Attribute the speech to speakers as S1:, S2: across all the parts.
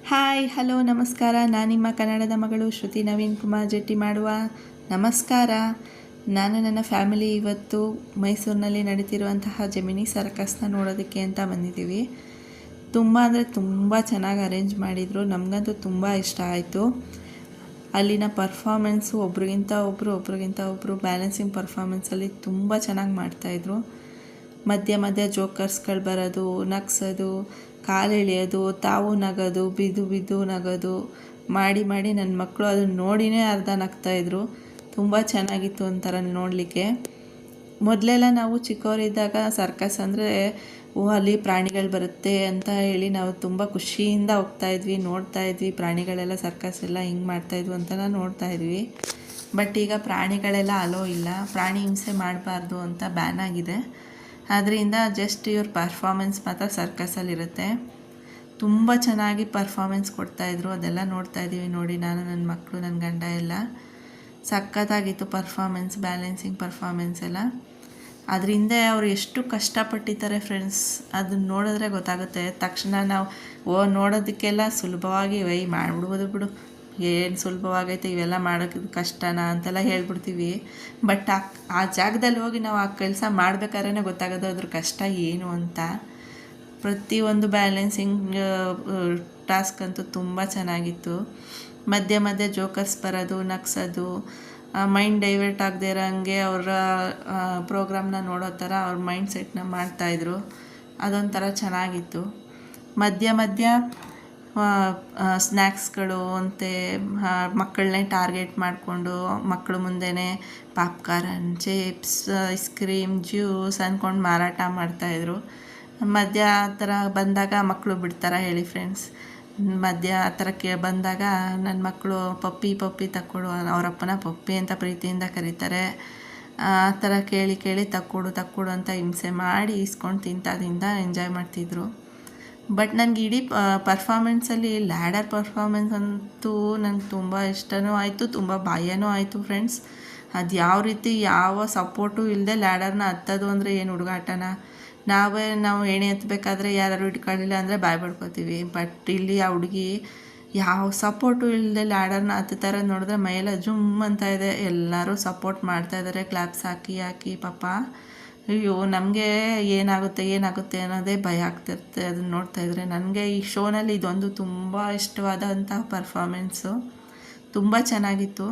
S1: Hi hello ನಮಸ್ಕಾರ. ನಾನು ನಿಮ್ಮ ಕನ್ನಡದ ಮಗಳು ಶ್ರುತಿ ನವೀನ್ ಕುಮಾರ್ ಜೆಟ್ಟಿ ಮಾಡುವ ನಮಸ್ಕಾರ. ನಾನು ನನ್ನ ಫ್ಯಾಮಿಲಿ ಇವತ್ತು ಮೈಸೂರಿನಲ್ಲಿ ನಡೀತಿರುವಂತಹ ಜೆಮಿನಿ ಸರ್ಕಸ್ನ ನೋಡೋದಕ್ಕೆ ಅಂತ ಬಂದಿದ್ದೀವಿ. ತುಂಬ ಅಂದರೆ ತುಂಬ ಚೆನ್ನಾಗಿ ಅರೇಂಜ್ ಮಾಡಿದರು. ನಮಗಂತೂ ತುಂಬ ಇಷ್ಟ ಆಯಿತು. ಅಲ್ಲಿನ ಪರ್ಫಾಮೆನ್ಸು ಒಬ್ರಿಗಿಂತ ಒಬ್ಬರು ಬ್ಯಾಲೆನ್ಸಿಂಗ್ ಪರ್ಫಾಮೆನ್ಸಲ್ಲಿ ತುಂಬ ಚೆನ್ನಾಗಿ ಮಾಡ್ತಾಯಿದ್ರು. ಮಧ್ಯ ಮಧ್ಯ ಜೋಕರ್ಸ್ಗಳು ಬರೋದು, ನಗ್ಸೋದು, ಕಾಲು ಎಳೆಯೋದು, ತಾವು ನಗೋದು, ಬಿದ್ದು ನಗೋದು ಮಾಡಿ ನನ್ನ ಮಕ್ಕಳು ಅದನ್ನು ನೋಡಿನೇ ಅರ್ಧ ನಗ್ತಾಯಿದ್ರು. ತುಂಬ ಚೆನ್ನಾಗಿತ್ತು ಒಂಥರ ನೋಡಲಿಕ್ಕೆ. ಮೊದಲೆಲ್ಲ ನಾವು ಚಿಕ್ಕವರಿದ್ದಾಗ ಸರ್ಕಸ್ ಅಂದರೆ ಅಲ್ಲಿ ಪ್ರಾಣಿಗಳು ಬರುತ್ತೆ ಅಂತ ಹೇಳಿ ನಾವು ತುಂಬ ಖುಷಿಯಿಂದ ಹೋಗ್ತಾಯಿದ್ವಿ, ನೋಡ್ತಾಯಿದ್ವಿ. ಪ್ರಾಣಿಗಳೆಲ್ಲ ಸರ್ಕಸ್ ಎಲ್ಲ ಹಿಂಗೆ ಮಾಡ್ತಾಯಿದ್ವು ಅಂತ ನೋಡ್ತಾಯಿದ್ವಿ. ಬಟ್ ಈಗ ಪ್ರಾಣಿಗಳೆಲ್ಲ ಅಲೋ ಇಲ್ಲ, ಪ್ರಾಣಿ ಹಿಂಸೆ ಮಾಡಬಾರ್ದು ಅಂತ ಬ್ಯಾನ್ ಆಗಿದೆ. ಅದರಿಂದ ಜಸ್ಟ್ ಇವ್ರ ಪರ್ಫಾಮೆನ್ಸ್ ಮಾತ್ರ ಸರ್ಕಸಲ್ಲಿರುತ್ತೆ. ತುಂಬ ಚೆನ್ನಾಗಿ ಪರ್ಫಾಮೆನ್ಸ್ ಕೊಡ್ತಾಯಿದ್ರು. ಅದೆಲ್ಲ ನೋಡ್ತಾಯಿದ್ದೀವಿ ನೋಡಿ, ನಾನು, ನನ್ನ ಮಕ್ಕಳು, ನನ್ನ ಗಂಡ ಎಲ್ಲ. ಸಖತ್ತಾಗಿತ್ತು ಪರ್ಫಾಮೆನ್ಸ್, ಬ್ಯಾಲೆನ್ಸಿಂಗ್ ಪರ್ಫಾಮೆನ್ಸ್ ಎಲ್ಲ. ಅದರಿಂದ ಅವ್ರು ಎಷ್ಟು ಕಷ್ಟಪಟ್ಟಿದ್ದಾರೆ ಫ್ರೆಂಡ್ಸ್, ಅದನ್ನ ನೋಡಿದ್ರೆ ಗೊತ್ತಾಗುತ್ತೆ. ತಕ್ಷಣ ನಾವು ನೋಡೋದಕ್ಕೆಲ್ಲ ಸುಲಭವಾಗಿ ಮಾಡಿಬಿಡ್ಬೋದು ಬಿಡು, ಏನು ಸುಲಭವಾಗೈತೆ ಇವೆಲ್ಲ ಮಾಡೋಕ್ಕೆ ಕಷ್ಟನಾ ಅಂತೆಲ್ಲ ಹೇಳ್ಬಿಡ್ತೀವಿ. ಬಟ್ ಆ ಜಾಗದಲ್ಲಿ ಹೋಗಿ ನಾವು ಆ ಕೆಲಸ ಮಾಡಬೇಕಾದ್ರೆ ಗೊತ್ತಾಗೋದು ಅದ್ರ ಕಷ್ಟ ಏನು ಅಂತ. ಪ್ರತಿಯೊಂದು ಬ್ಯಾಲೆನ್ಸಿಂಗ್ ಟಾಸ್ಕ್ ಅಂತೂ ತುಂಬ ಚೆನ್ನಾಗಿತ್ತು. ಮಧ್ಯ ಮಧ್ಯೆ ಜೋಕರ್ಸ್ ಬರೋದು, ನಗ್ಸೋದು, ಮೈಂಡ್ ಡೈವರ್ಟ್ ಆಗದೆ ಇರೋಂಗೆ ಅವರ ಪ್ರೋಗ್ರಾಮ್ನ ನೋಡೋ ಥರ ಅವ್ರ ಮೈಂಡ್ ಸೆಟ್ನ ಮಾಡ್ತಾಯಿದ್ರು. ಅದೊಂಥರ ಚೆನ್ನಾಗಿತ್ತು. ಮಧ್ಯ ಸ್ನ್ಯಾಕ್ಸ್ಗಳು ಅಂತೆ ಮಕ್ಕಳನ್ನೇ ಟಾರ್ಗೆಟ್ ಮಾಡಿಕೊಂಡು ಮಕ್ಕಳ ಮುಂದೆನೇ popcorn, chips, ice cream, juice ಅಂದ್ಕೊಂಡು ಮಾರಾಟ ಮಾಡ್ತಾಯಿದ್ರು. ಮಧ್ಯ ಆ ಥರ ಬಂದಾಗ ಮಕ್ಕಳು ಬಿಡ್ತಾರಾ ಹೇಳಿ ಫ್ರೆಂಡ್ಸ್? ಮಧ್ಯ ಆ ಥರಕ್ಕೆ ಬಂದಾಗ ನನ್ನ ಮಕ್ಕಳು ಪಪ್ಪಿ ತಕ್ಕೊಡು, ಅವರಪ್ಪನ ಪಪ್ಪಿ ಅಂತ ಪ್ರೀತಿಯಿಂದ ಕರೀತಾರೆ. ಆ ಥರ ಕೇಳಿ ತಕ್ಕೊಡು ಅಂತ ಹಿಂಸೆ ಮಾಡಿ ಇಸ್ಕೊಂಡು ತಿಂತ ಎಂಜಾಯ್ ಮಾಡ್ತಿದ್ರು. ಬಟ್ ನನಗೆ ಇಡೀ ಪರ್ಫಾಮೆನ್ಸಲ್ಲಿ ಲ್ಯಾಡರ್ ಪರ್ಫಾಮೆನ್ಸ್ ಅಂತೂ ನನಗೆ ತುಂಬ ಇಷ್ಟನೂ ಆಯಿತು, ತುಂಬ ಭಯನೂ ಆಯಿತು ಫ್ರೆಂಡ್ಸ್. ಅದು ಯಾವ ರೀತಿ ಯಾವ ಸಪೋರ್ಟು ಇಲ್ಲದೆ ಲ್ಯಾಡರ್ನ ಹತ್ತೋದು ಅಂದರೆ ಏನು ಹುಡುಗಾಟನ? ನಾವು ಎಣೆ ಎತ್ತಬೇಕಾದ್ರೆ ಯಾರು ಇಟ್ಕೊಳ್ಳಿಲ್ಲ ಅಂದರೆ ಬಾಯ್ ಬಡ್ಕೋತೀವಿ. ಬಟ್ ಇಲ್ಲಿ ಆ ಹುಡುಗಿ ಯಾವ ಸಪೋರ್ಟು ಇಲ್ಲದೆ ಲ್ಯಾಡರ್ನ ಹತ್ತುತ್ತಾರೆ ನೋಡಿದ್ರೆ ಮೈಯೆಲ್ಲ ಜುಮ್ ಅಂತ ಇದೆ. ಎಲ್ಲರೂ ಸಪೋರ್ಟ್ ಮಾಡ್ತಾಯಿದ್ದಾರೆ, ಕ್ಲಾಪ್ಸ್ ಹಾಕಿ ಪಾಪ. ಅಯ್ಯೋ, ನಮಗೆ ಏನಾಗುತ್ತೆ ಅನ್ನೋದೇ ಭಯ ಆಗ್ತಿರುತ್ತೆ ಅದನ್ನು ನೋಡ್ತಾಯಿದ್ರೆ. ನನಗೆ ಈ ಶೋನಲ್ಲಿ ಇದೊಂದು ತುಂಬ ಇಷ್ಟವಾದಂಥ ಪರ್ಫಾಮೆನ್ಸು. ತುಂಬ ಚೆನ್ನಾಗಿತ್ತು,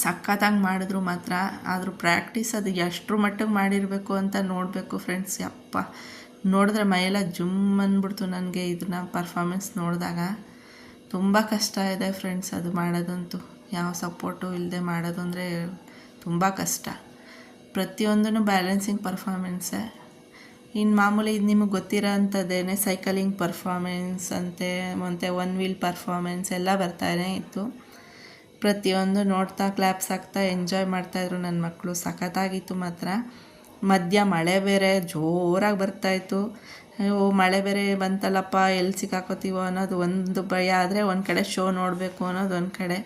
S1: ಸಖತ್ತಾಗಿ ಮಾಡಿದ್ರು ಮಾತ್ರ. ಆದರೂ ಪ್ರಾಕ್ಟೀಸ್ ಅದು ಎಷ್ಟರ ಮಟ್ಟಿಗೆ ಮಾಡಿರಬೇಕು ಅಂತ ನೋಡಬೇಕು ಫ್ರೆಂಡ್ಸ್. ಯಪ್ಪ, ನೋಡಿದ್ರೆ ಮೈಯೆಲ್ಲ ಜುಮ್ ಅಂದ್ಬಿಡ್ತು ನನಗೆ ಇದನ್ನ ಪರ್ಫಾಮೆನ್ಸ್ ನೋಡಿದಾಗ. ತುಂಬ ಕಷ್ಟ ಇದೆ ಫ್ರೆಂಡ್ಸ್ ಅದು ಮಾಡೋದಂತೂ. ಯಾವ ಸಪೋರ್ಟು ಇಲ್ಲದೆ ಮಾಡೋದು ಅಂದರೆ ತುಂಬ ಕಷ್ಟ. ಪ್ರತಿಯೊಂದೂ ಬ್ಯಾಲೆನ್ಸಿಂಗ್ ಪರ್ಫಾಮೆನ್ಸೇ. ಇನ್ನು ಮಾಮೂಲಿ ಇದು ನಿಮಗೆ ಗೊತ್ತಿರೋ ಅಂಥದ್ದೇನೆ ಸೈಕಲಿಂಗ್ ಪರ್ಫಾಮೆನ್ಸ್ ಅಂತೆ, ಮತ್ತು ಒನ್ ವೀಲ್ ಪರ್ಫಾಮೆನ್ಸ್ ಎಲ್ಲ ಬರ್ತಾನೆ ಇತ್ತು. ಪ್ರತಿಯೊಂದು ನೋಡ್ತಾ ಕ್ಲಾಪ್ಸ್ ಹಾಕ್ತಾ ಎಂಜಾಯ್ ಮಾಡ್ತಾಯಿದ್ರು ನನ್ನ ಮಕ್ಕಳು. ಸಖತ್ತಾಗಿತ್ತು ಮಾತ್ರ. ಮಧ್ಯ ಮಳೆ ಬೇರೆ ಜೋರಾಗಿ ಬರ್ತಾಯಿತ್ತು. ಮಳೆ ಬೇರೆ ಬಂತಲ್ಲಪ್ಪ, ಎಲ್ಲಿ ಸಿಕ್ಕಾಕೋತೀವೋ ಅನ್ನೋದು ಒಂದು ಭಯ. ಆದರೆ ಒಂದು ಕಡೆ ಶೋ ನೋಡಬೇಕು ಅನ್ನೋದು ಒಂದು ಕಡೆ.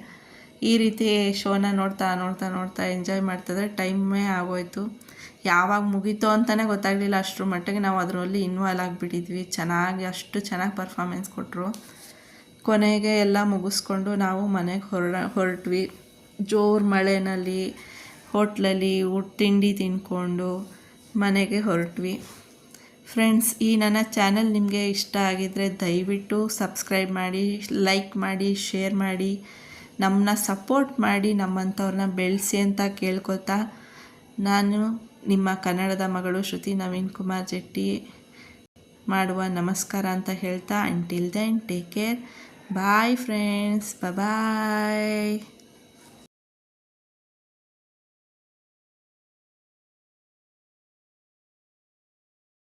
S1: ಈ ರೀತಿ ಶೋನ ನೋಡ್ತಾ ಎಂಜಾಯ್ ಮಾಡ್ತಿದ್ರೆ ಟೈಮೇ ಆಗೋಯ್ತು. ಯಾವಾಗ ಮುಗೀತೋ ಅಂತಲೇ ಗೊತ್ತಾಗಲಿಲ್ಲ. ಅಷ್ಟರ ಮಟ್ಟಿಗೆ ನಾವು ಅದರಲ್ಲಿ ಇನ್ವಾಲ್ವ್ ಆಗಿಬಿಟ್ಟಿದ್ವಿ. ಅಷ್ಟು ಚೆನ್ನಾಗಿ ಪರ್ಫಾಮೆನ್ಸ್ ಕೊಟ್ಟರು. ಕೊನೆಗೆ ಎಲ್ಲ ಮುಗಿಸ್ಕೊಂಡು ನಾವು ಮನೆಗೆ ಹೊರಟ್ವಿ. ಜೋರು ಮಳೆಯಲ್ಲಿ ಹೋಟ್ಲಲ್ಲಿ ತಿಂಡಿ ತಿಂದ್ಕೊಂಡು ಮನೆಗೆ ಹೊರಟ್ವಿ. ಫ್ರೆಂಡ್ಸ್, ಈ ನನ್ನ ಚಾನಲ್ ನಿಮಗೆ ಇಷ್ಟ ಆಗಿದ್ದರೆ ದಯವಿಟ್ಟು ಸಬ್ಸ್ಕ್ರೈಬ್ ಮಾಡಿ, ಲೈಕ್ ಮಾಡಿ, ಶೇರ್ ಮಾಡಿ, ನಮ್ಮನ್ನ ಸಪೋರ್ಟ್ ಮಾಡಿ, ನಮ್ಮಂಥವ್ರನ್ನ ಬೆಳೆಸಿ ಅಂತ ಕೇಳ್ಕೊತಾ ನಾನು ನಿಮ್ಮ ಕನ್ನಡದ ಮಗಳು ಶ್ರುತಿ ನವೀನ್ ಕುಮಾರ್ ಜೆಟ್ಟಿ ಮಾಡುವ ನಮಸ್ಕಾರ ಅಂತ ಹೇಳ್ತಾ, until then take care. Bye friends, ಬಾಯ್.